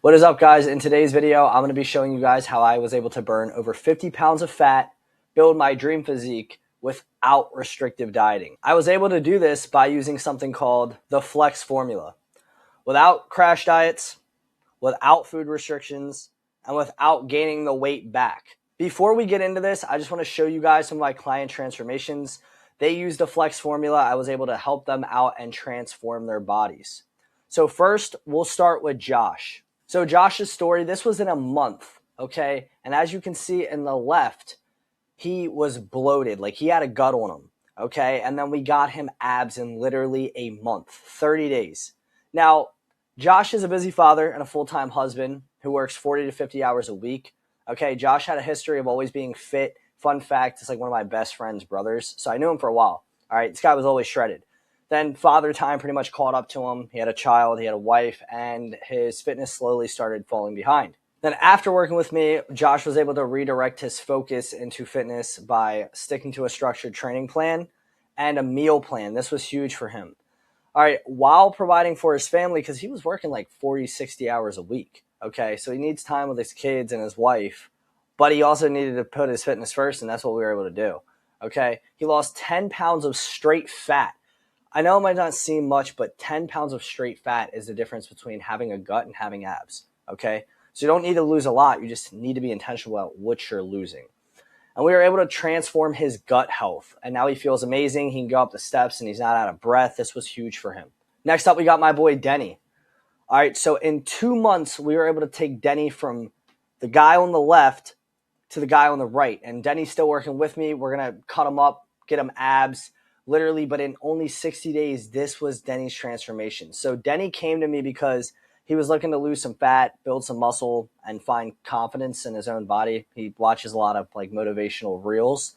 What is up, guys? In today's video, I'm going to be showing you guys how I was able to burn over 50 pounds of fat, build my dream physique without restrictive dieting. I was able to do this by using something called the Flex formula. Without crash diets, without food restrictions, and without gaining the weight back. Before we get into this, I just want to show you guys some of my client transformations. They used the Flex formula. I was able to help them out and transform their bodies. So first, we'll start with Josh. So Josh's story, this was in a month, okay? And as you can see in the left, he was bloated, like he had a gut on him, okay? And then we got him abs in literally a month, 30 days. Now, Josh is a busy father and a full-time husband who works 40 to 50 hours a week, okay? Josh had a history of always being fit. Fun fact, it's like one of my best friend's brothers, so I knew him for a while, all right? This guy was always shredded. Then father time pretty much caught up to him. He had a child, he had a wife, and his fitness slowly started falling behind. Then after working with me, Josh was able to redirect his focus into fitness by sticking to a structured training plan and a meal plan. This was huge for him. All right, while providing for his family, because he was working like 40, 60 hours a week. Okay, so he needs time with his kids and his wife, but he also needed to put his fitness first, and that's what we were able to do. Okay, he lost 10 pounds of straight fat. I know it might not seem much, but 10 pounds of straight fat is the difference between having a gut and having abs, okay? So you don't need to lose a lot. You just need to be intentional about what you're losing. And we were able to transform his gut health, and now he feels amazing. He can go up the steps, and he's not out of breath. This was huge for him. Next up, we got my boy Denny. All right, so in 2 months, we were able to take Denny from the guy on the left to the guy on the right, and Denny's still working with me. We're going to cut him up, get him abs, literally, but in only 60 days, this was Denny's transformation. So Denny came to me because he was looking to lose some fat, build some muscle, and find confidence in his own body. He watches a lot of like motivational reels.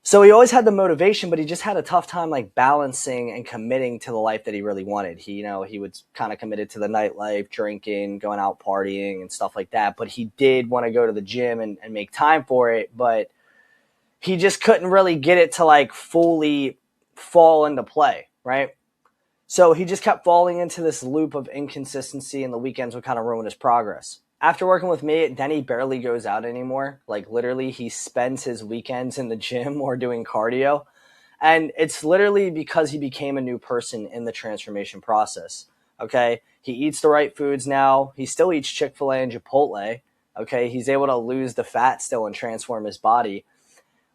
So he always had the motivation, but he just had a tough time like balancing and committing to the life that he really wanted. He was kind of committed to the nightlife, drinking, going out partying and stuff like that. But he did want to go to the gym and make time for it, but he just couldn't really get it to like fully fall into play, right? So he just kept falling into this loop of inconsistency, and the weekends would kind of ruin his progress. After working with me, Denny barely goes out anymore. Like literally he spends his weekends in the gym or doing cardio. And it's literally because he became a new person in the transformation process. Okay. He eats the right foods now. He still eats Chick-fil-A and Chipotle. Okay. He's able to lose the fat still and transform his body.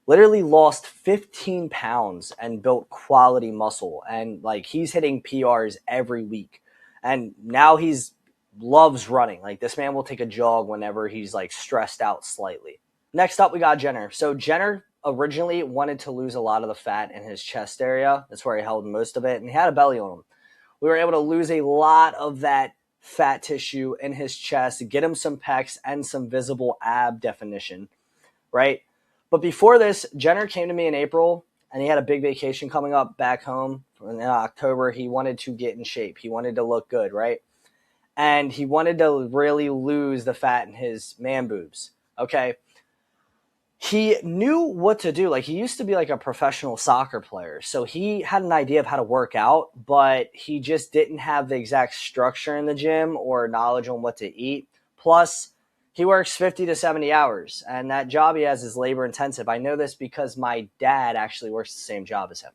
Literally lost 15 pounds and built quality muscle. And like he's hitting PRs every week. And now he's loves running. Like this man will take a jog whenever he's like stressed out slightly. Next up, we got Jenner. So Jenner originally wanted to lose a lot of the fat in his chest area. That's where he held most of it. And he had a belly on him. We were able to lose a lot of that fat tissue in his chest, get him some pecs and some visible ab definition, right? But before this, Jenner came to me in April, and he had a big vacation coming up back home. In October, he wanted to get in shape. He wanted to look good, right? And he wanted to really lose the fat in his man boobs, okay? He knew what to do. Like he used to be like a professional soccer player. So he had an idea of how to work out, but he just didn't have the exact structure in the gym or knowledge on what to eat. Plus, he works 50 to 70 hours, and that job he has is labor intensive. I know this because my dad actually works the same job as him.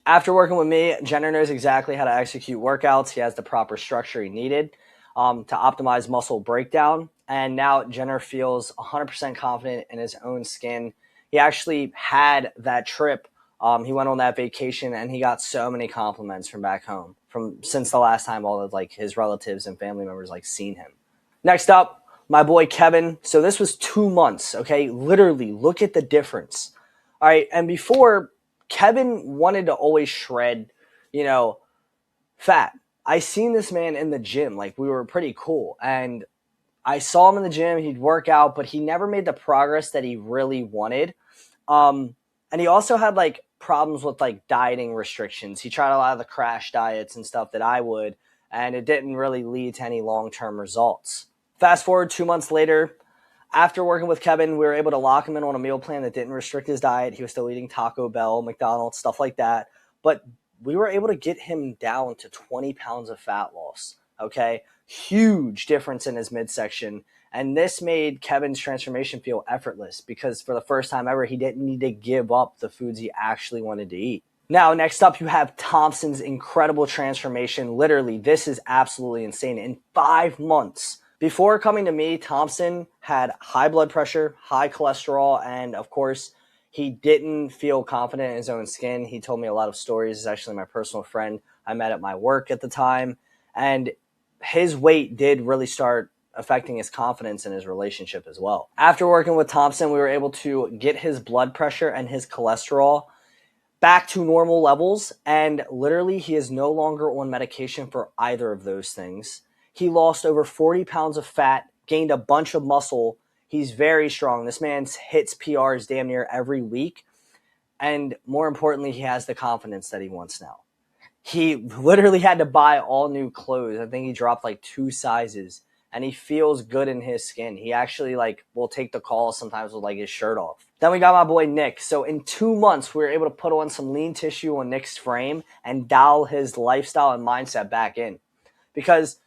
After working with me, Jenner knows exactly how to execute workouts. He has the proper structure he needed to optimize muscle breakdown. And now Jenner feels 100% confident in his own skin. He actually had that trip. He went on that vacation, and he got so many compliments from back home since the last time all of like his relatives and family members like seen him. Next up, my boy Kevin. So this was 2 months, okay? Literally, look at the difference. All right, and before, Kevin wanted to always shred, fat. I seen this man in the gym. Like, we were pretty cool. And I saw him in the gym. He'd work out, but he never made the progress that he really wanted. And he also had, like, problems with, like, dieting restrictions. He tried a lot of the crash diets and stuff that I would, and it didn't really lead to any long-term results. Fast forward 2 months later, after working with Kevin, we were able to lock him in on a meal plan that didn't restrict his diet. He was still eating Taco Bell, McDonald's, stuff like that. But we were able to get him down to 20 pounds of fat loss. Okay, huge difference in his midsection. And this made Kevin's transformation feel effortless because for the first time ever, he didn't need to give up the foods he actually wanted to eat. Now, next up, you have Thompson's incredible transformation. Literally, this is absolutely insane. In 5 months, before coming to me, Thompson had high blood pressure, high cholesterol, and of course, he didn't feel confident in his own skin. He told me a lot of stories. He's actually my personal friend I met at my work at the time. And his weight did really start affecting his confidence in his relationship as well. After working with Thompson, we were able to get his blood pressure and his cholesterol back to normal levels, and literally he is no longer on medication for either of those things. He lost over 40 pounds of fat, gained a bunch of muscle. He's very strong. This man hits PRs damn near every week, and more importantly, he has the confidence that he wants now. He literally had to buy all new clothes. I think he dropped like 2 sizes, and he feels good in his skin. He actually will take the call sometimes with his shirt off. Then we got my boy Nick. So in 2 months, we were able to put on some lean tissue on Nick's frame and dial his lifestyle and mindset back in. Because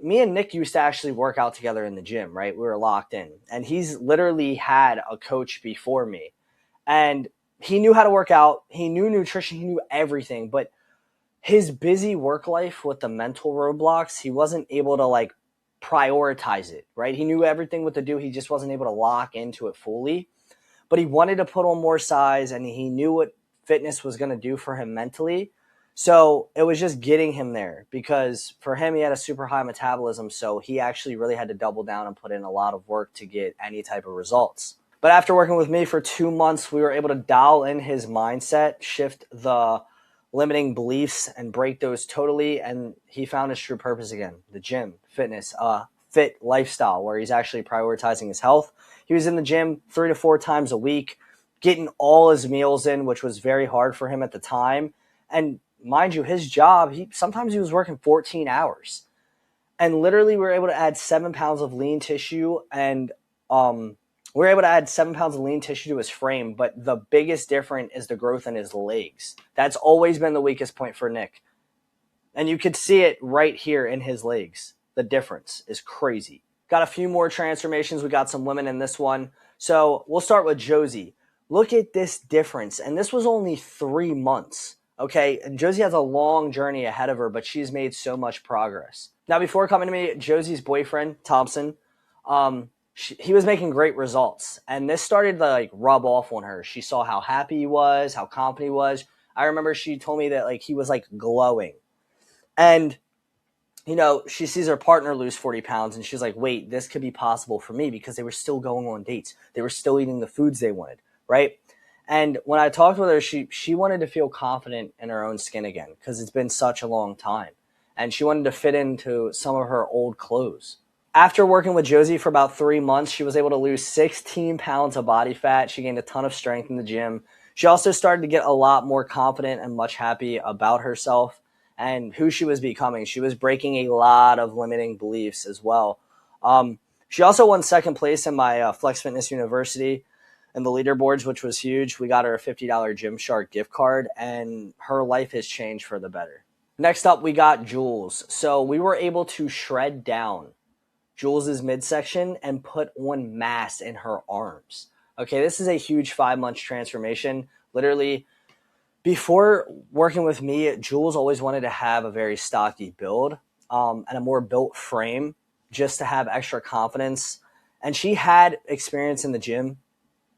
me and Nick used to actually work out together in the gym, right? We were locked in. And he's literally had a coach before me. And he knew how to work out. He knew nutrition. He knew everything. But his busy work life with the mental roadblocks, he wasn't able to prioritize it, right? He knew everything what to do. He just wasn't able to lock into it fully. But he wanted to put on more size, and he knew what fitness was going to do for him mentally. So it was just getting him there, because for him, he had a super high metabolism. So he actually really had to double down and put in a lot of work to get any type of results. But after working with me for 2 months, we were able to dial in his mindset, shift the limiting beliefs and break those totally. And he found his true purpose again, the gym, fitness, fit lifestyle, where he's actually prioritizing his health. He was in the gym 3 to 4 times a week, getting all his meals in, which was very hard for him at the time. And mind you, his job, sometimes he was working 14 hours. And literally we were able to add 7 pounds of lean tissue, and we were able to add 7 pounds of lean tissue to his frame, but the biggest difference is the growth in his legs. That's always been the weakest point for Nick. And you could see it right here in his legs. The difference is crazy. Got a few more transformations. We got some women in this one. So we'll start with Josie. Look at this difference. And this was only 3 months. Okay, and Josie has a long journey ahead of her, but she's made so much progress. Now, before coming to me, Josie's boyfriend, Thompson, he was making great results. And this started to rub off on her. She saw how happy he was, how confident he was. I remember she told me that he was glowing. And she sees her partner lose 40 pounds, and she's like, wait, this could be possible for me, because they were still going on dates. They were still eating the foods they wanted, right? And when I talked with her, she wanted to feel confident in her own skin again, because it's been such a long time. And she wanted to fit into some of her old clothes. After working with Josie for about 3 months, she was able to lose 16 pounds of body fat. She gained a ton of strength in the gym. She also started to get a lot more confident and much happy about herself and who she was becoming. She was breaking a lot of limiting beliefs as well. She also won second place in my Flex Fitness University in the leaderboards, which was huge. We got her a $50 Gymshark gift card, and her life has changed for the better. Next up, we got Jules. So we were able to shred down Jules's midsection and put on mass in her arms. Okay, this is a huge 5 month transformation. Literally, before working with me, Jules always wanted to have a very stocky build and a more built frame, just to have extra confidence. And she had experience in the gym,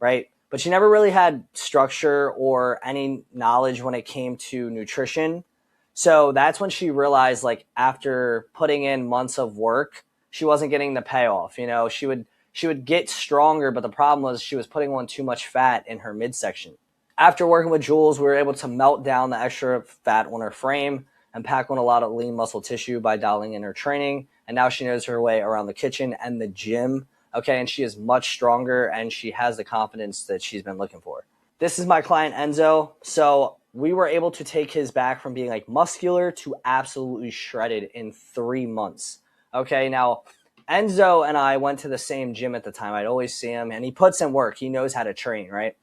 right? But she never really had structure or any knowledge when it came to nutrition. So that's when she realized, after putting in months of work, she wasn't getting the payoff. She would get stronger, but the problem was she was putting on too much fat in her midsection. After working with Jules, we were able to melt down the extra fat on her frame and pack on a lot of lean muscle tissue by dialing in her training. And now she knows her way around the kitchen and the gym. Okay, and she is much stronger, and she has the confidence that she's been looking for. This is my client Enzo. So we were able to take his back from being muscular to absolutely shredded in 3 months. Okay, now Enzo and I went to the same gym at the time. I'd always see him, and he puts in work. He knows how to train, right?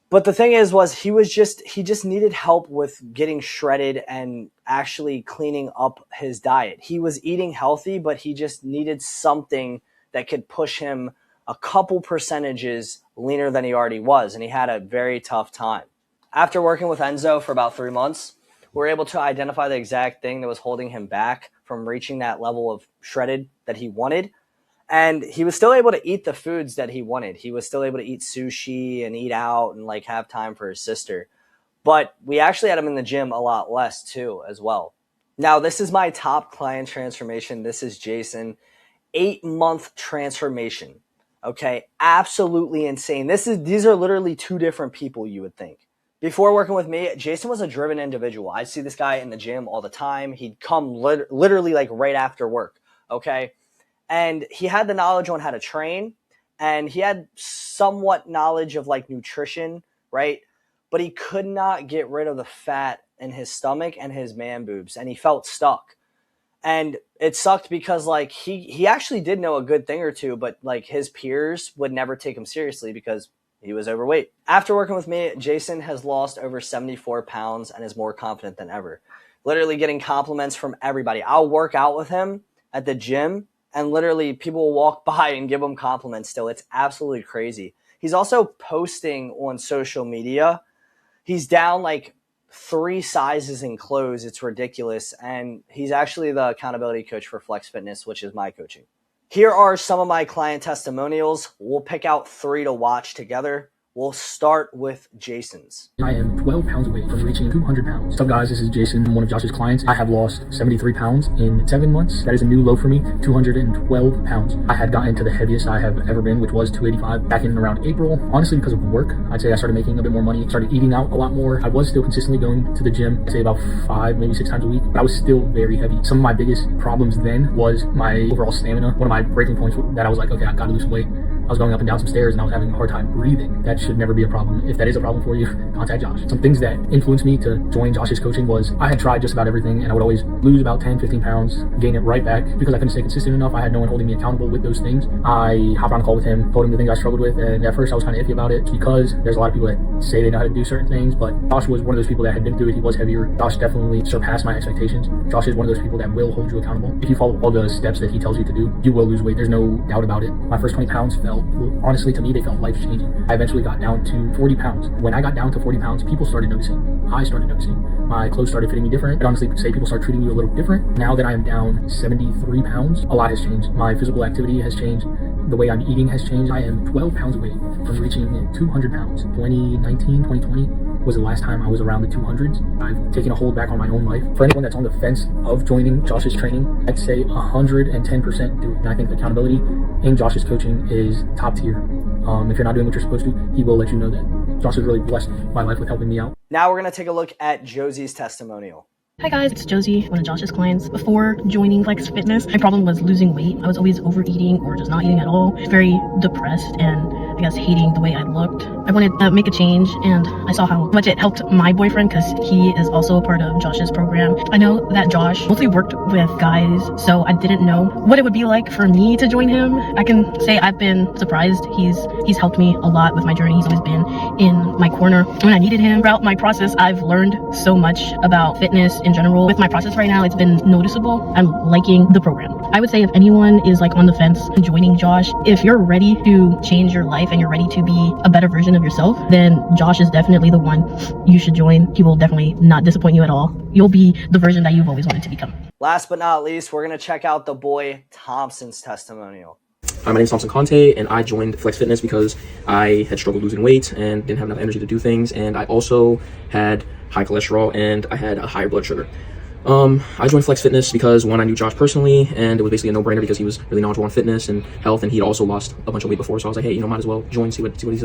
But the thing was he just needed help with getting shredded and actually cleaning up his diet. He was eating healthy, but he just needed something that could push him a couple percentages leaner than he already was. And he had a very tough time. After working with Enzo for about 3 months, we were able to identify the exact thing that was holding him back from reaching that level of shredded that he wanted. And he was still able to eat the foods that he wanted. He was still able to eat sushi and eat out and like have time for his sister. But we actually had him in the gym a lot less too as well. Now, this is my top client transformation. This is Jason. 8-month transformation. Okay, absolutely insane. These are literally two different people, you would think. Before working with me, Jason was a driven individual. I'd see this guy in the gym all the time. He'd come literally like right after work. Okay. And he had the knowledge on how to train, and he had somewhat knowledge of like nutrition, right? But he could not get rid of the fat in his stomach and his man boobs, and he felt stuck. And it sucked because like he actually did know a good thing or two, but like his peers would never take him seriously because he was overweight. After working with me, Jason has lost over 74 pounds and is more confident than ever. Literally getting compliments from everybody. I'll work out with him at the gym, and literally people will walk by and give him compliments still. It's absolutely crazy. He's also posting on social media. He's down like 3 sizes in clothes. It's ridiculous. And he's actually the accountability coach for Flex Fitness, which is my coaching. Here are some of my client testimonials. We'll pick out 3 to watch together. We'll start with Jason's. I am 12 pounds away from reaching 200 pounds. What's up, guys? This is Jason, one of Josh's clients. I have lost 73 pounds in 7 months. That is a new low for me, 212 pounds. I had gotten to the heaviest I have ever been, which was 285 back in around April. Honestly, because of work, I'd say I started making a bit more money, started eating out a lot more. I was still consistently going to the gym, I'd say about 5, maybe 6 times a week, but I was still very heavy. Some of my biggest problems then was my overall stamina. One of my breaking points that I was like, okay, I gotta lose some weight. I was going up and down some stairs and I was having a hard time breathing. That should never be a problem. If that is a problem for you, contact Josh. Some things that influenced me to join Josh's coaching was I had tried just about everything and I would always lose about 10, 15 pounds, gain it right back because I couldn't stay consistent enough. I had no one holding me accountable with those things. I hopped on a call with him, told him the things I struggled with, and at first I was kind of iffy about it because there's a lot of people that say they know how to do certain things, but Josh was one of those people that had been through it. He was heavier. Josh definitely surpassed my expectations. Josh is one of those people that will hold you accountable. If you follow all the steps that he tells you to do, you will lose weight. There's no doubt about it. My first 20 pounds felt, honestly, to me, they felt life-changing. I eventually got down to 40 pounds. When I got down to 40 pounds, people started noticing. I started noticing. My clothes started fitting me different. I'd honestly say people start treating you a little different. Now that I am down 73 pounds, a lot has changed. My physical activity has changed. The way I'm eating has changed. I am 12 pounds away from reaching 200 pounds. 2019, 2020 was the last time I was around the 200s. I've taken a hold back on my own life. For anyone that's on the fence of joining Josh's training, I'd say 110% do it. And I think accountability in Josh's coaching is top tier. If you're not doing what you're supposed to, he will let you know that. Josh has really blessed my life with helping me out. Now we're going to take a look at Josie's testimonial. Hi guys, it's Josie, one of Josh's clients. Before joining Flex Fitness, my problem was losing weight. I was always overeating or just not eating at all. Very depressed and I guess hating the way I looked. I wanted to make a change and I saw how much it helped my boyfriend because he is also a part of Josh's program. I know that Josh mostly worked with guys, so I didn't know what it would be like for me to join him. I can say I've been surprised. He's helped me a lot with my journey. He's always been in my corner when I needed him. Throughout my process, I've learned so much about fitness in general. With my process right now, it's been noticeable. I'm liking the program. I would say if anyone is like on the fence joining Josh, if you're ready to change your life and you're ready to be a better version of yourself, then Josh is definitely the one you should join. He will definitely not disappoint you at all. You'll be the version that you've always wanted to become. Last but not least, we're going to check out the boy Thompson's testimonial. Hi, my name is Thompson Conte, and I joined Flex Fitness because I had struggled losing weight and didn't have enough energy to do things, and I also had high cholesterol and I had a higher blood sugar. I joined Flex Fitness because, one, I knew Josh personally, and it was basically a no-brainer because he was really knowledgeable on fitness and health, and he'd also lost a bunch of weight before, so I was like, hey, might as well join, see what he's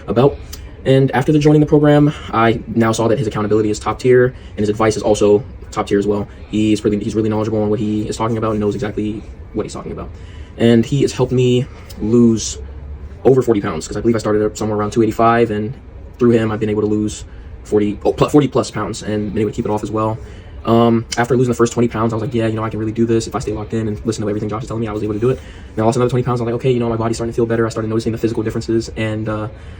about. And after joining the program, I now saw that his accountability is top tier, and his advice is also top tier as well. He's really knowledgeable on what he is talking about and knows exactly what he's talking about. And he has helped me lose over 40 pounds, because I believe I started up somewhere around 285, and through him, I've been able to lose 40 plus pounds and been able to keep it off as well. After losing the first 20 pounds, I was like, yeah, I can really do this if I stay locked in and listen to everything Josh is telling me. I was able to do it. And I lost another 20 pounds. I was like, okay, my body's starting to feel better. I started noticing the physical differences and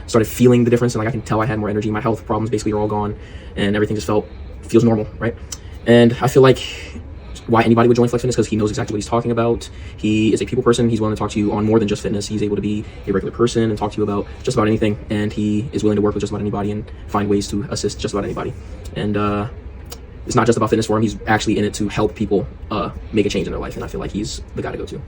started feeling the difference. And I can tell I had more energy. My health problems basically are all gone, and everything just feels normal, right? And I feel like why anybody would join Flex Fitness, because he knows exactly what he's talking about. He is a people person. He's willing to talk to you on more than just fitness. He's able to be a regular person and talk to you about just about anything. And he is willing to work with just about anybody and find ways to assist just about anybody. And it's not just about fitness for him. He's actually in it to help people make a change in their life. And I feel like he's the guy to go to.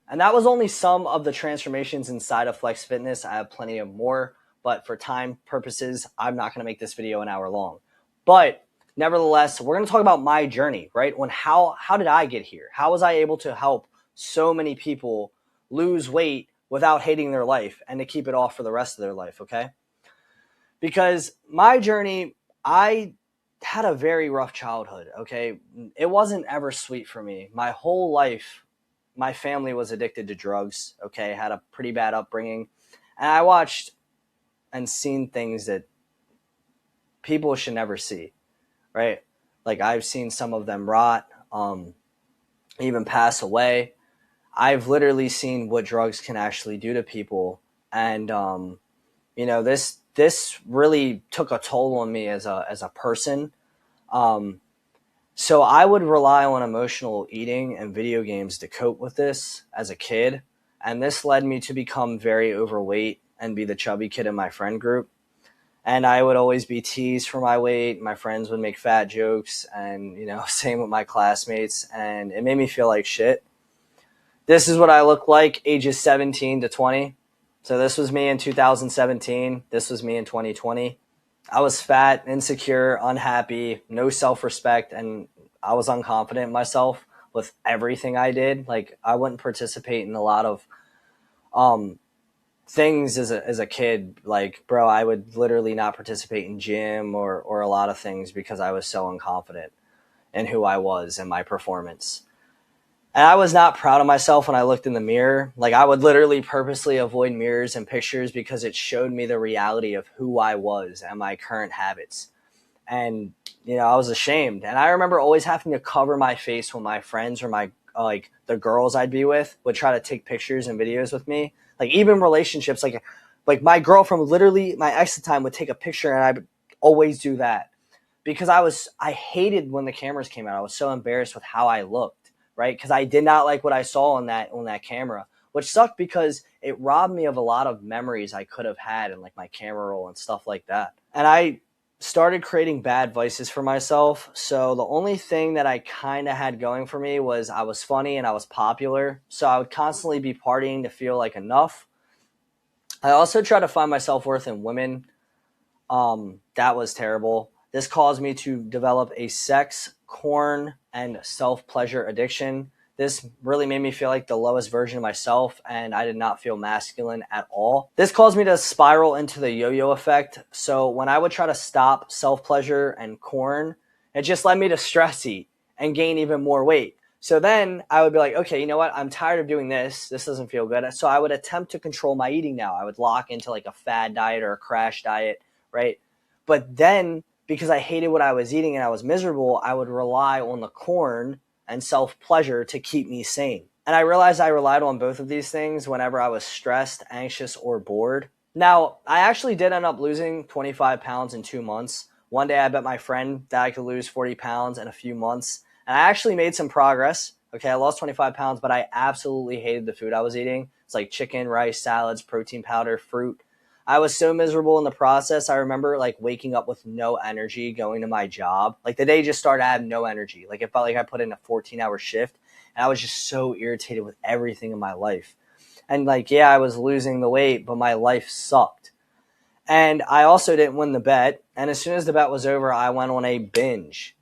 And that was only some of the transformations inside of Flex Fitness. I have plenty of more, but for time purposes, I'm not going to make this video an hour long. But nevertheless, we're going to talk about my journey, right? How did I get here? How was I able to help so many people lose weight without hating their life and to keep it off for the rest of their life, okay? Because my journey, I had a very rough childhood, okay? It wasn't ever sweet for me. My whole life, my family was addicted to drugs, okay? Had a pretty bad upbringing. And I watched and seen things that people should never see, right? Like I've seen some of them rot, even pass away. I've literally seen what drugs can actually do to people. And, this really took a toll on me as a person. So I would rely on emotional eating and video games to cope with this as a kid. And this led me to become very overweight and be the chubby kid in my friend group. And I would always be teased for my weight. My friends would make fat jokes and, same with my classmates. And it made me feel like shit. This is what I looked like ages 17 to 20. So this was me in 2017. This was me in 2020. I was fat, insecure, unhappy, no self-respect, and I was unconfident in myself with everything I did. Like I wouldn't participate in a lot of things as a kid. Like, bro, I would literally not participate in gym or a lot of things because I was so unconfident in who I was and my performance. And I was not proud of myself when I looked in the mirror. Like I would literally purposely avoid mirrors and pictures because it showed me the reality of who I was and my current habits. And, I was ashamed. And I remember always having to cover my face when my friends or my, the girls I'd be with would try to take pictures and videos with me. Like even relationships, like my girlfriend, literally my ex at the time would take a picture and I would always do that because I hated when the cameras came out. I was so embarrassed with how I looked. Right? Because I did not like what I saw on that camera, which sucked because it robbed me of a lot of memories I could have had in like my camera roll and stuff like that. And I started creating bad vices for myself. So the only thing that I kind of had going for me was I was funny and I was popular. So I would constantly be partying to feel like enough. I also tried to find my self-worth in women. That was terrible. This caused me to develop a sex, corn, and self-pleasure addiction. This really made me feel like the lowest version of myself, and I did not feel masculine at all. This caused me to spiral into the yo-yo effect. So when I would try to stop self-pleasure and corn, it just led me to stress eat and gain even more weight. So then I would be like, okay, you know what? I'm tired of doing this. This doesn't feel good. So I would attempt to control my eating now. I would lock into like a fad diet or a crash diet, right? But then because I hated what I was eating and I was miserable, I would rely on the corn and self-pleasure to keep me sane. And I realized I relied on both of these things whenever I was stressed, anxious, or bored. Now, I actually did end up losing 25 pounds in 2 months. One day I bet my friend that I could lose 40 pounds in a few months. And I actually made some progress. Okay, I lost 25 pounds, but I absolutely hated the food I was eating. It's like chicken, rice, salads, protein powder, fruit. I was so miserable in the process. I remember like waking up with no energy going to my job. Like the day just started, I had no energy. Like it felt like I put in a 14-hour shift and I was just so irritated with everything in my life. And like, yeah, I was losing the weight, but my life sucked. And I also didn't win the bet. And as soon as the bet was over, I went on a binge,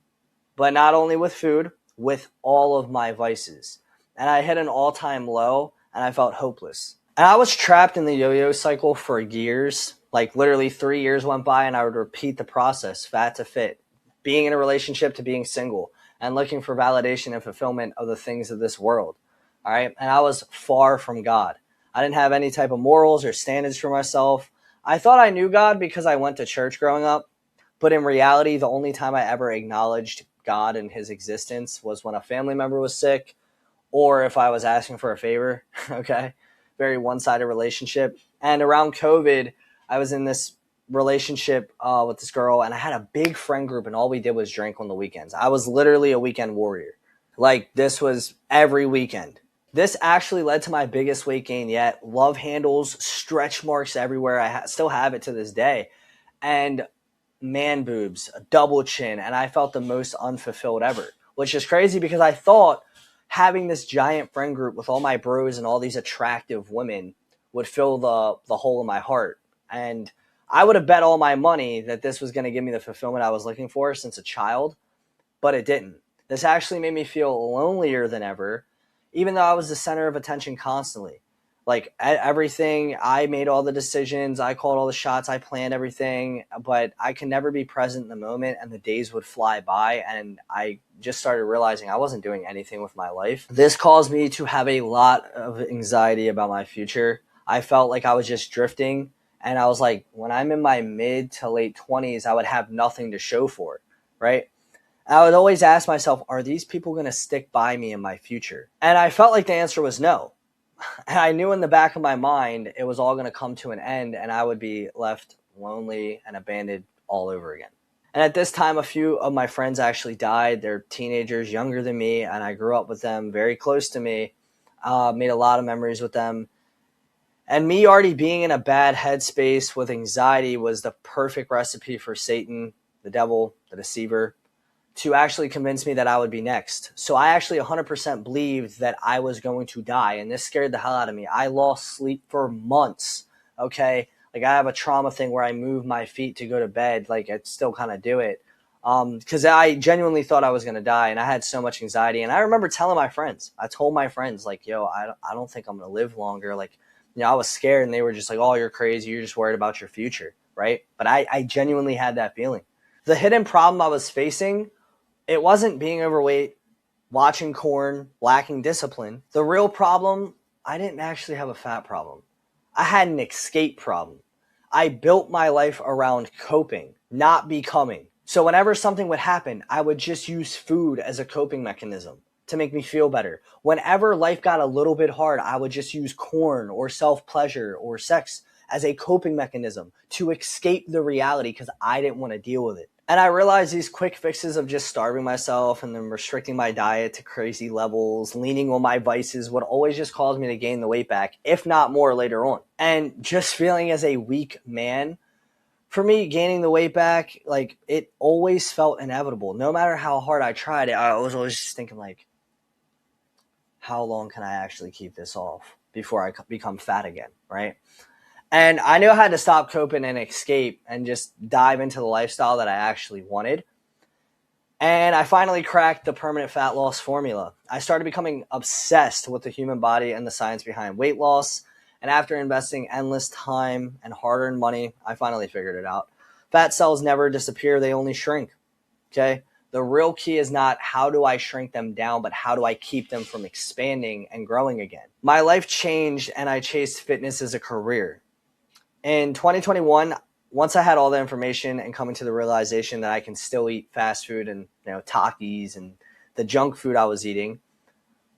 but not only with food, with all of my vices. And I hit an all-time low and I felt hopeless. And I was trapped in the yo-yo cycle for years. Like literally 3 years went by and I would repeat the process, fat to fit, being in a relationship to being single, and looking for validation and fulfillment of the things of this world. All right. And I was far from God. I didn't have any type of morals or standards for myself. I thought I knew God because I went to church growing up. But in reality, the only time I ever acknowledged God and his existence was when a family member was sick or if I was asking for a favor. Okay. Very one-sided relationship. And around COVID, I was in this relationship with this girl, and I had a big friend group, and all we did was drink on the weekends. I was literally a weekend warrior. Like, this was every weekend. This actually led to my biggest weight gain yet. Love handles, stretch marks everywhere. I still have it to this day. And man boobs, a double chin, and I felt the most unfulfilled ever, which is crazy because I thought having this giant friend group with all my bros and all these attractive women would fill the hole in my heart. And I would have bet all my money that this was going to give me the fulfillment I was looking for since a child, but it didn't. This actually made me feel lonelier than ever, even though I was the center of attention constantly. Like, everything, I made all the decisions, I called all the shots, I planned everything, but I could never be present in the moment, and the days would fly by, and I just started realizing I wasn't doing anything with my life. This caused me to have a lot of anxiety about my future. I felt like I was just drifting, and I was like, when I'm in my mid to late 20s, I would have nothing to show for it, right? I would always ask myself, are these people going to stick by me in my future? And I felt like the answer was no. And I knew in the back of my mind it was all going to come to an end, and I would be left lonely and abandoned all over again. And at this time, a few of my friends actually died. They're teenagers younger than me, and I grew up with them, very close to me, made a lot of memories with them. And me already being in a bad headspace with anxiety was the perfect recipe for Satan, the devil, the deceiver, to actually convince me that I would be next. So I actually 100% believed that I was going to die, and this scared the hell out of me. I lost sleep for months, okay? Like, I have a trauma thing where I move my feet to go to bed. Like, I still kind of do it because I genuinely thought I was going to die, and I had so much anxiety. And I remember telling my friends, I told my friends, like, yo, I don't think I'm going to live longer. Like, I was scared, and they were just like, oh, you're crazy. You're just worried about your future, right? But I genuinely had that feeling. The hidden problem I was facing, it wasn't being overweight, watching corn, lacking discipline. The real problem, I didn't actually have a fat problem. I had an escape problem. I built my life around coping, not becoming. So whenever something would happen, I would just use food as a coping mechanism to make me feel better. Whenever life got a little bit hard, I would just use corn or self-pleasure or sex as a coping mechanism to escape the reality because I didn't want to deal with it. And I realized these quick fixes of just starving myself and then restricting my diet to crazy levels, leaning on my vices, would always just cause me to gain the weight back, if not more later on. And just feeling as a weak man, for me, gaining the weight back, like, it always felt inevitable. No matter how hard I tried it, I was always just thinking, like, how long can I actually keep this off before I become fat again, right? And I knew I had to stop coping and escape and just dive into the lifestyle that I actually wanted. And I finally cracked the permanent fat loss formula. I started becoming obsessed with the human body and the science behind weight loss. And after investing endless time and hard-earned money, I finally figured it out. Fat cells never disappear, they only shrink. Okay? The real key is not how do I shrink them down, but how do I keep them from expanding and growing again? My life changed, and I chased fitness as a career. In 2021, once I had all the information and coming to the realization that I can still eat fast food and, Takis and the junk food I was eating,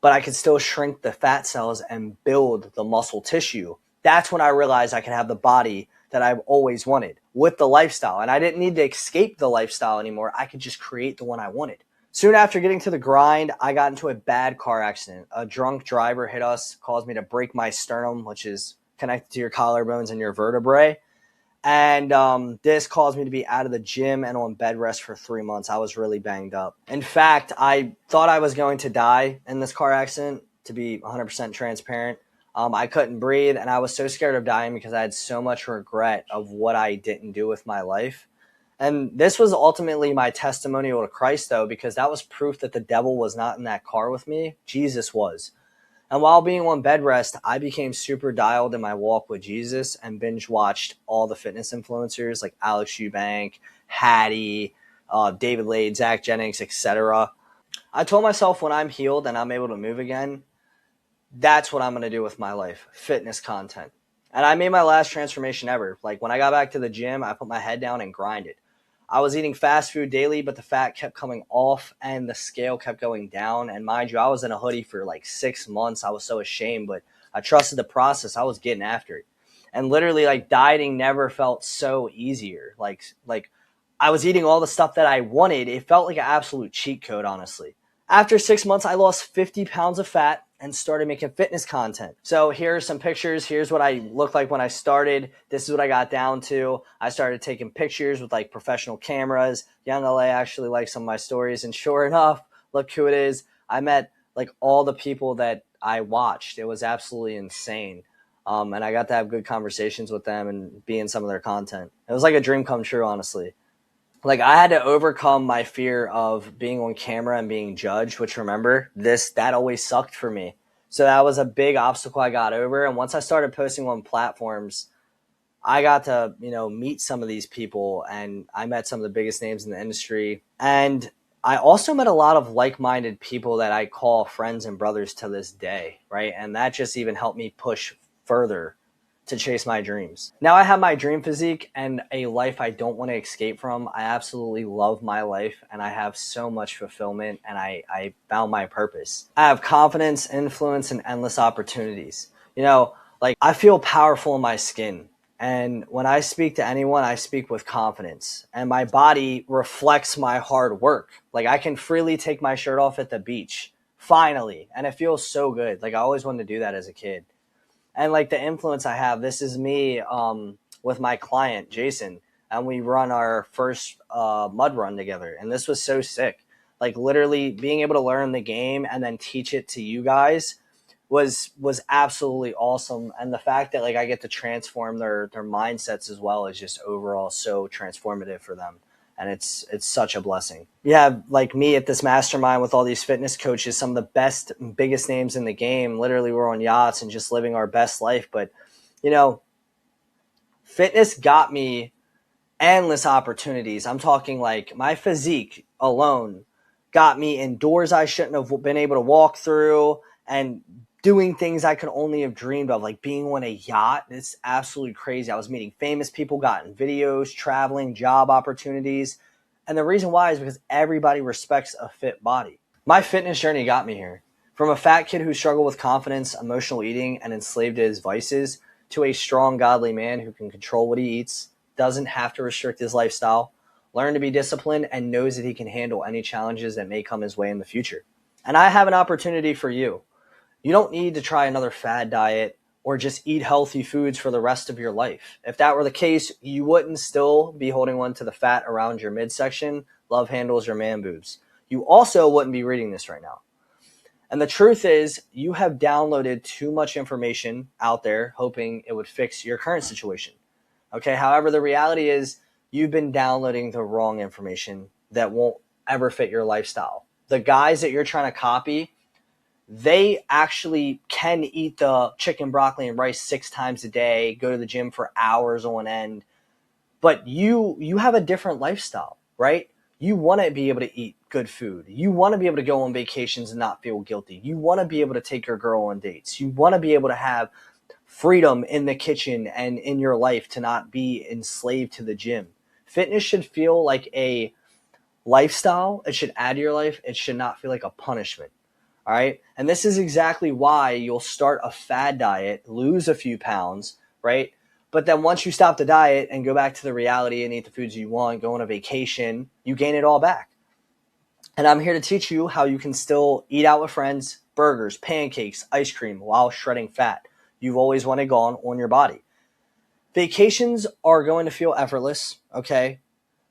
but I could still shrink the fat cells and build the muscle tissue, that's when I realized I could have the body that I've always wanted with the lifestyle. And I didn't need to escape the lifestyle anymore. I could just create the one I wanted. Soon after getting to the grind, I got into a bad car accident. A drunk driver hit us, caused me to break my sternum, which is connected to your collarbones and your vertebrae. And this caused me to be out of the gym and on bed rest for 3 months. I was really banged up. In fact, I thought I was going to die in this car accident, to be 100% transparent. I couldn't breathe, and I was so scared of dying because I had so much regret of what I didn't do with my life. And this was ultimately my testimonial to Christ, though, because that was proof that the devil was not in that car with me. Jesus was. And while being on bed rest, I became super dialed in my walk with Jesus and binge watched all the fitness influencers like Alex Eubank, Hattie, David Lade, Zach Jennings, etc. I told myself when I'm healed and I'm able to move again, that's what I'm going to do with my life, fitness content. And I made my last transformation ever. Like, when I got back to the gym, I put my head down and grinded. I was eating fast food daily, but the fat kept coming off and the scale kept going down. And mind you, I was in a hoodie for like 6 months. I was so ashamed, but I trusted the process. I was getting after it. And literally, like, dieting never felt so easier. Like I was eating all the stuff that I wanted. It felt like an absolute cheat code, honestly. After 6 months, I lost 50 pounds of fat and started making fitness content. So here are some pictures. Here's what I looked like when I started. This is what I got down to. I started taking pictures with like professional cameras. Young LA actually liked some of my stories. And sure enough, look who it is. I met like all the people that I watched. It was absolutely insane. And I got to have good conversations with them and be in some of their content. It was like a dream come true, honestly. Like, I had to overcome my fear of being on camera and being judged, which, remember, that always sucked for me. So that was a big obstacle I got over. And once I started posting on platforms, I got to, meet some of these people, and I met some of the biggest names in the industry. And I also met a lot of like-minded people that I call friends and brothers to this day, right? And that just even helped me push further to chase my dreams. Now I have my dream physique and a life I don't want to escape from. I absolutely love my life, and I have so much fulfillment, and I found my purpose. I have confidence, influence, and endless opportunities. Like, I feel powerful in my skin. And when I speak to anyone, I speak with confidence, and my body reflects my hard work. Like, I can freely take my shirt off at the beach, finally. And it feels so good. Like, I always wanted to do that as a kid. And like the influence I have, this is me with my client, Jason, and we run our first mud run together. And this was so sick. Like, literally being able to learn the game and then teach it to you guys was absolutely awesome. And the fact that like I get to transform their mindsets as well is just overall so transformative for them. And it's such a blessing. You have like me at this mastermind with all these fitness coaches, some of the best, biggest names in the game. Literally, we're on yachts and just living our best life. But, fitness got me endless opportunities. I'm talking like my physique alone got me in doors I shouldn't have been able to walk through, and doing things I could only have dreamed of, like being on a yacht. It's absolutely crazy. I was meeting famous people, got in videos, traveling, job opportunities. And the reason why is because everybody respects a fit body. My fitness journey got me here. From a fat kid who struggled with confidence, emotional eating, and enslaved to his vices, to a strong, godly man who can control what he eats, doesn't have to restrict his lifestyle, learn to be disciplined, and knows that he can handle any challenges that may come his way in the future. And I have an opportunity for you. You don't need to try another fad diet or just eat healthy foods for the rest of your life. If that were the case, you wouldn't still be holding on to the fat around your midsection, love handles, or man boobs. You also wouldn't be reading this right now. And the truth is, you have downloaded too much information out there hoping it would fix your current situation. Okay, however, the reality is you've been downloading the wrong information that won't ever fit your lifestyle. The guys that you're trying to copy, they actually can eat the chicken, broccoli, and rice 6 times a day, go to the gym for hours on end. But you have a different lifestyle, right? You want to be able to eat good food. You want to be able to go on vacations and not feel guilty. You want to be able to take your girl on dates. You want to be able to have freedom in the kitchen and in your life to not be enslaved to the gym. Fitness should feel like a lifestyle. It should add to your life. It should not feel like a punishment. All right. And this is exactly why you'll start a fad diet, lose a few pounds, right? But then once you stop the diet and go back to the reality and eat the foods you want, go on a vacation, you gain it all back. And I'm here to teach you how you can still eat out with friends, burgers, pancakes, ice cream while shredding fat you've always wanted gone on your body. Vacations are going to feel effortless, okay?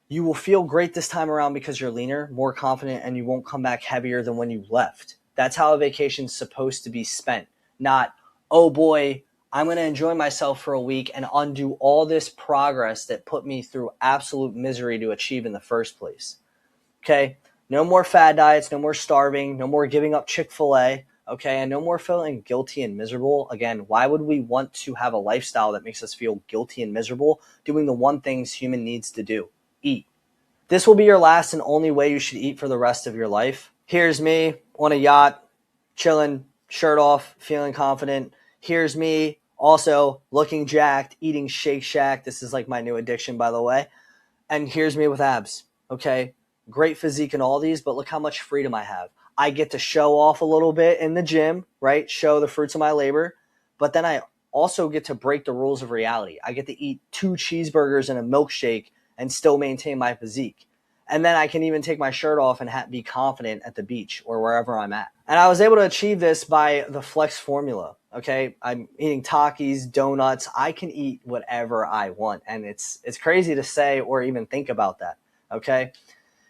You will feel great this time around because you're leaner, more confident, and you won't come back heavier than when you left. That's how a vacation's supposed to be spent. Not, oh boy, I'm going to enjoy myself for a week and undo all this progress that put me through absolute misery to achieve in the first place. Okay? No more fad diets, no more starving, no more giving up Chick-fil-A, okay? And no more feeling guilty and miserable. Again, why would we want to have a lifestyle that makes us feel guilty and miserable doing the one things human needs to do? Eat. This will be your last and only way you should eat for the rest of your life. Here's me on a yacht, chilling, shirt off, feeling confident. Here's me also looking jacked, eating Shake Shack. This is like my new addiction, by the way. And here's me with abs, okay? Great physique and all these, but look how much freedom I have. I get to show off a little bit in the gym, right? Show the fruits of my labor. But then I also get to break the rules of reality. I get to eat 2 cheeseburgers and a milkshake and still maintain my physique. And then I can even take my shirt off and be confident at the beach or wherever I'm at. And I was able to achieve this by the Flex formula. Okay, I'm eating Takis, donuts. I can eat whatever I want. And it's crazy to say or even think about that. Okay,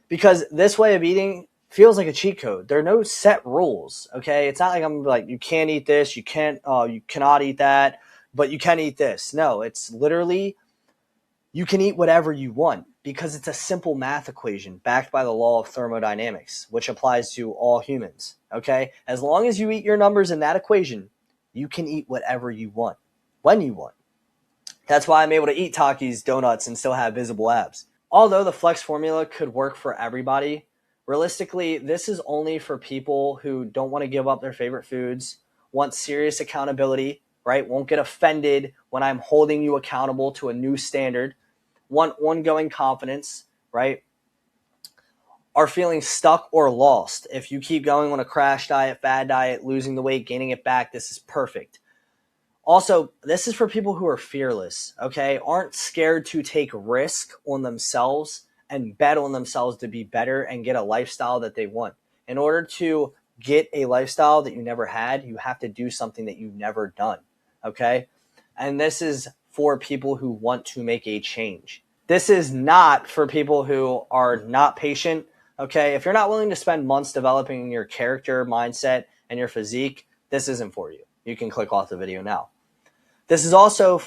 because this way of eating feels like a cheat code. There are no set rules. Okay, it's not like I'm like, you can't eat this, you cannot eat that, but you can eat this. No, it's literally you can eat whatever you want because it's a simple math equation backed by the law of thermodynamics, which applies to all humans. Okay, as long as you eat your numbers in that equation, you can eat whatever you want when you want. That's why I'm able to eat Takis, donuts, and still have visible abs. Although the Flex formula could work for everybody, realistically, this is only for people who don't want to give up their favorite foods, want serious accountability, right? Won't get offended when I'm holding you accountable to a new standard, want ongoing confidence, right? Are feeling stuck or lost. If you keep going on a crash diet, fad diet, losing the weight, gaining it back, this is perfect. Also, this is for people who are fearless, okay? Aren't scared to take risk on themselves and bet on themselves to be better and get a lifestyle that they want. In order to get a lifestyle that you never had, you have to do something that you've never done, okay? And this is for people who want to make a change. This is not for people who are not patient, okay? If you're not willing to spend months developing your character, mindset, and your physique, this isn't for you. You can click off the video now. This is also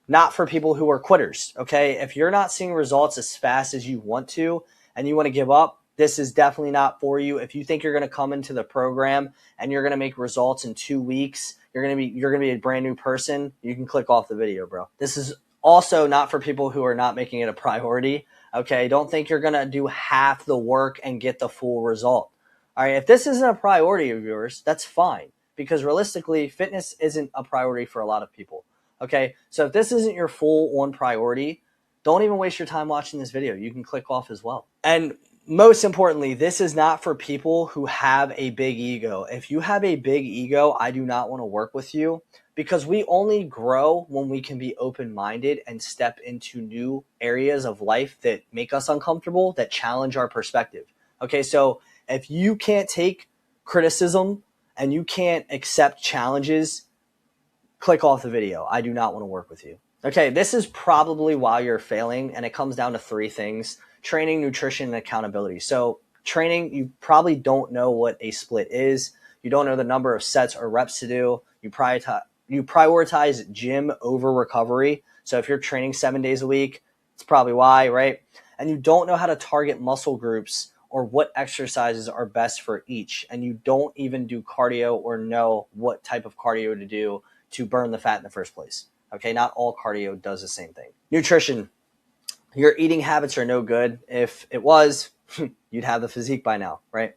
not for people who are quitters, okay? If you're not seeing results as fast as you want to and you want to give up, this is definitely not for you. If you think you're going to come into the program and you're going to make results in 2 weeks, you're going to be a brand new person, you can click off the video, bro. This is also not for people who are not making it a priority, okay? Don't think you're going to do half the work and get the full result. All right, if this isn't a priority of yours, that's fine. Because realistically, fitness isn't a priority for a lot of people. Okay, so if this isn't your full-on priority, don't even waste your time watching this video. You can click off as well. And most importantly, this is not for people who have a big ego. If you have a big ego, I do not want to work with you because we only grow when we can be open-minded and step into new areas of life that make us uncomfortable, that challenge our perspective. Okay, so if you can't take criticism and you can't accept challenges, click off the video. I do not want to work with you. Okay, this is probably why you're failing, and it comes down to 3 things: training, nutrition, and accountability. So training, you probably don't know what a split is. You don't know the number of sets or reps to do. You prioritize gym over recovery. So if you're training 7 days a week, it's probably why, right? And you don't know how to target muscle groups or what exercises are best for each. And you don't even do cardio or know what type of cardio to do to burn the fat in the first place. Okay, not all cardio does the same thing. Nutrition. Your eating habits are no good. If it was, you'd have the physique by now, right?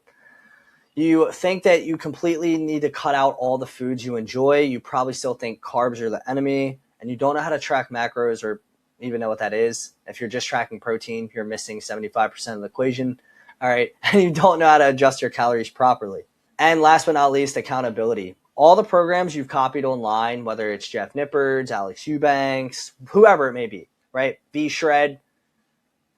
You think that you completely need to cut out all the foods you enjoy. You probably still think carbs are the enemy, and you don't know how to track macros or even know what that is. If you're just tracking protein, you're missing 75% of the equation. All right, and you don't know how to adjust your calories properly. And last but not least, accountability. All the programs you've copied online, whether it's Jeff Nippard's, Alex Eubanks, whoever it may be, right? V-Shred,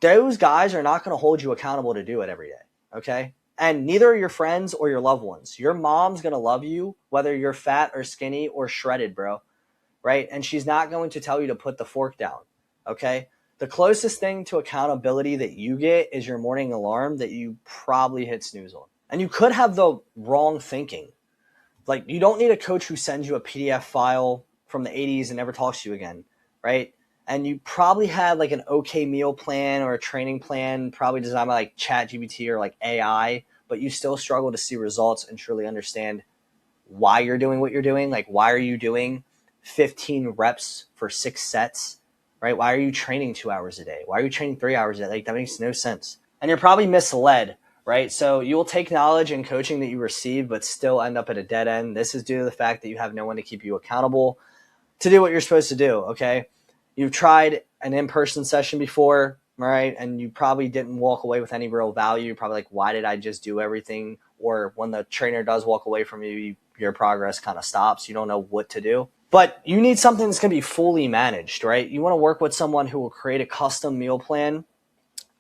those guys are not going to hold you accountable to do it every day, okay? And neither are your friends or your loved ones. Your mom's going to love you, whether you're fat or skinny or shredded, bro, right? And she's not going to tell you to put the fork down, okay? The closest thing to accountability that you get is your morning alarm that you probably hit snooze on. And you could have the wrong thinking. Like, you don't need a coach who sends you a PDF file from the 80s and never talks to you again, right? And you probably had like an okay meal plan or a training plan, probably designed by like ChatGPT or like AI, but you still struggle to see results and truly understand why you're doing what you're doing. Like, why are you doing 15 reps for 6 sets, right? Why are you training 2 hours a day? Why are you training 3 hours a day? Like, that makes no sense. And you're probably misled, right? So you will take knowledge and coaching that you receive, but still end up at a dead end. This is due to the fact that you have no one to keep you accountable to do what you're supposed to do, okay? You've tried an in-person session before. right? And you probably didn't walk away with any real value. You're probably like, why did I just do everything? Or when the trainer does walk away from you, your progress kind of stops. You don't know what to do. But you need something that's going to be fully managed, right? You want to work with someone who will create a custom meal plan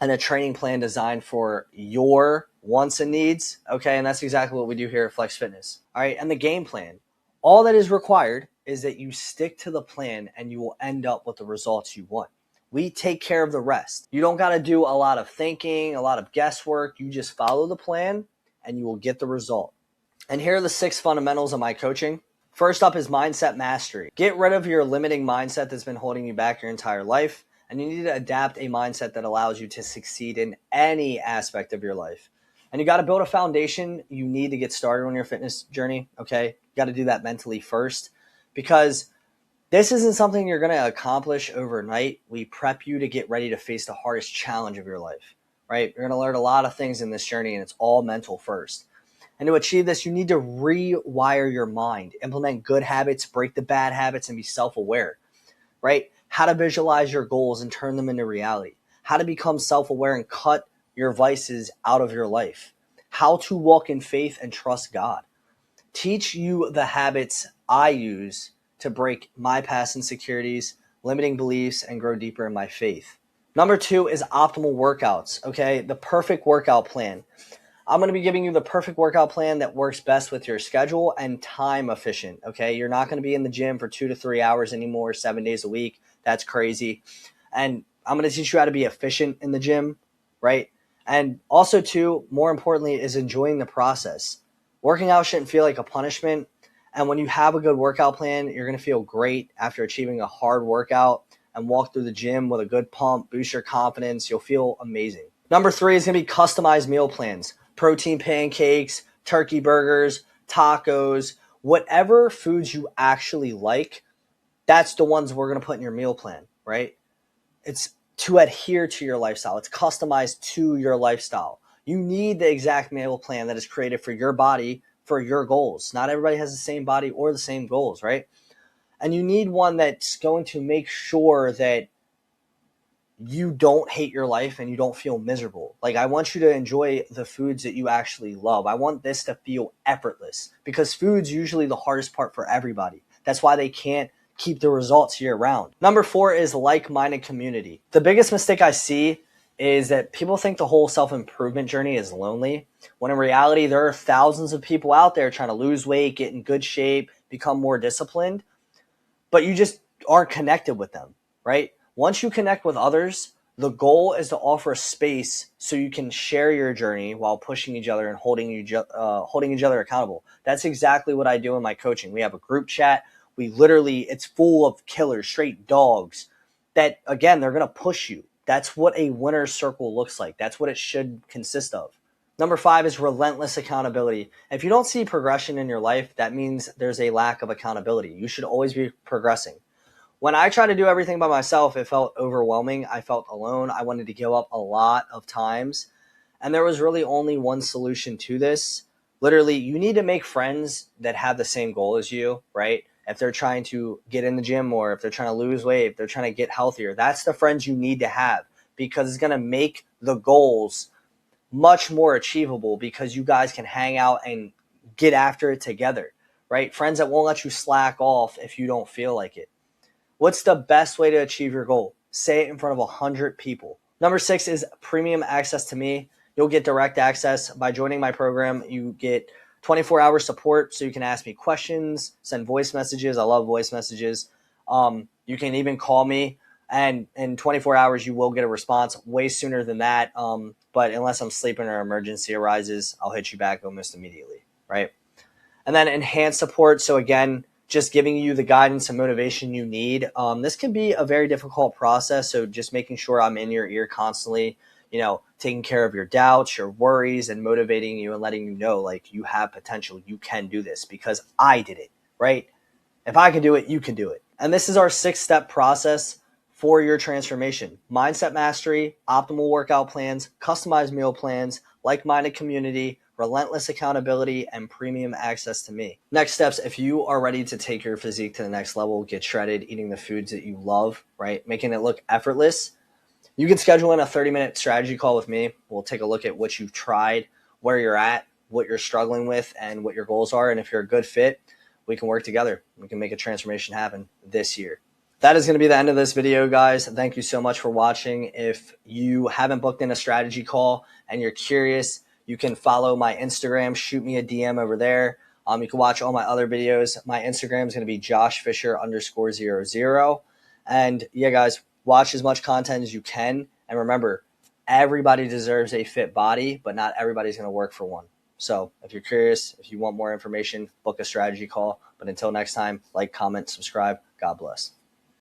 and a training plan designed for your wants and needs. Okay. And that's exactly what we do here at Flex Fitness. All right. And the game plan, all that is required is that you stick to the plan and you will end up with the results you want. We take care of the rest. You don't got to do a lot of thinking, a lot of guesswork. You just follow the plan and you will get the result. And here are the 6 fundamentals of my coaching. First up is mindset mastery. Get rid of your limiting mindset that's been holding you back your entire life. And you need to adapt a mindset that allows you to succeed in any aspect of your life. And you got to build a foundation you need to get started on your fitness journey. Okay. You got to do that mentally first, because this isn't something you're going to accomplish overnight. We prep you to get ready to face the hardest challenge of your life, right? You're going to learn a lot of things in this journey, and it's all mental first. And to achieve this, you need to rewire your mind, implement good habits, break the bad habits, and be self-aware, right? How to visualize your goals and turn them into reality. How to become self-aware and cut your vices out of your life. How to walk in faith and trust God. Teach you the habits I use to break my past insecurities, limiting beliefs, and grow deeper in my faith. Number 2 is optimal workouts, okay? The perfect workout plan. I'm going to be giving you the perfect workout plan that works best with your schedule and time efficient, okay? You're not going to be in the gym for 2 to 3 hours anymore, 7 days a week. That's crazy. And I'm going to teach you how to be efficient in the gym, right? And also, too, more importantly, is enjoying the process. Working out shouldn't feel like a punishment. And when you have a good workout plan, you're going to feel great after achieving a hard workout and walk through the gym with a good pump, boost your confidence. You'll feel amazing. Number 3 is going to be customized meal plans. Protein pancakes, turkey burgers, tacos, whatever foods you actually like, that's the ones we're going to put in your meal plan, right? It's to adhere to your lifestyle. It's customized to your lifestyle. You need the exact meal plan that is created for your body, for your goals. Not everybody has the same body or the same goals, right? And you need one that's going to make sure that you don't hate your life and you don't feel miserable. Like, I want you to enjoy the foods that you actually love. I want this to feel effortless, because food's usually the hardest part for everybody. That's why they can't keep the results year round. Number 4 is like-minded community. The biggest mistake I see is that people think the whole self-improvement journey is lonely, when in reality, there are thousands of people out there trying to lose weight, get in good shape, become more disciplined, but you just aren't connected with them, right? Once you connect with others, the goal is to offer a space so you can share your journey while pushing each other and holding each other accountable. That's exactly what I do in my coaching. We have a group chat. It's full of killers, straight dogs that, again, they're going to push you. That's what a winner's circle looks like. That's what it should consist of. Number 5 is relentless accountability. If you don't see progression in your life, that means there's a lack of accountability. You should always be progressing. When I tried to do everything by myself, it felt overwhelming. I felt alone. I wanted to give up a lot of times. And there was really only one solution to this. Literally, you need to make friends that have the same goal as you, right? If they're trying to get in the gym more, if they're trying to lose weight, if they're trying to get healthier, that's the friends you need to have, because it's going to make the goals much more achievable, because you guys can hang out and get after it together, right? Friends that won't let you slack off if you don't feel like it. What's the best way to achieve your goal? Say it in front of 100 people. Number 6 is premium access to me. You'll get direct access by joining my program. You get 24-hour support, so you can ask me questions, send voice messages. I love voice messages. You can even call me, and in 24 hours, you will get a response way sooner than that. But unless I'm sleeping or emergency arises, I'll hit you back almost immediately, right? And then enhanced support. So again, just giving you the guidance and motivation you need. This can be a very difficult process. So just making sure I'm in your ear constantly, taking care of your doubts, your worries, and motivating you and letting you know, like, you have potential. You can do this because I did it, right? If I can do it, you can do it. And this is our 6-step process for your transformation: mindset mastery, optimal workout plans, customized meal plans, like-minded community, relentless accountability, and premium access to me. Next steps: if you are ready to take your physique to the next level, get shredded, eating the foods that you love, right? Making it look effortless, You can schedule in a 30-minute strategy call with me. We'll take a look at what you've tried, where you're at, what you're struggling with, and what your goals are. And if you're a good fit, we can work together. We can make a transformation happen this year. That is going to be the end of this video, guys. Thank you so much for watching. If you haven't booked in a strategy call and you're curious, you can follow my Instagram. Shoot me a DM over there. You can watch all my other videos. My Instagram is going to be joshfisher_00. And yeah, guys, watch as much content as you can. And remember, everybody deserves a fit body, but not everybody's going to work for one. So if you're curious, if you want more information, book a strategy call. But until next time, like, comment, subscribe. God bless.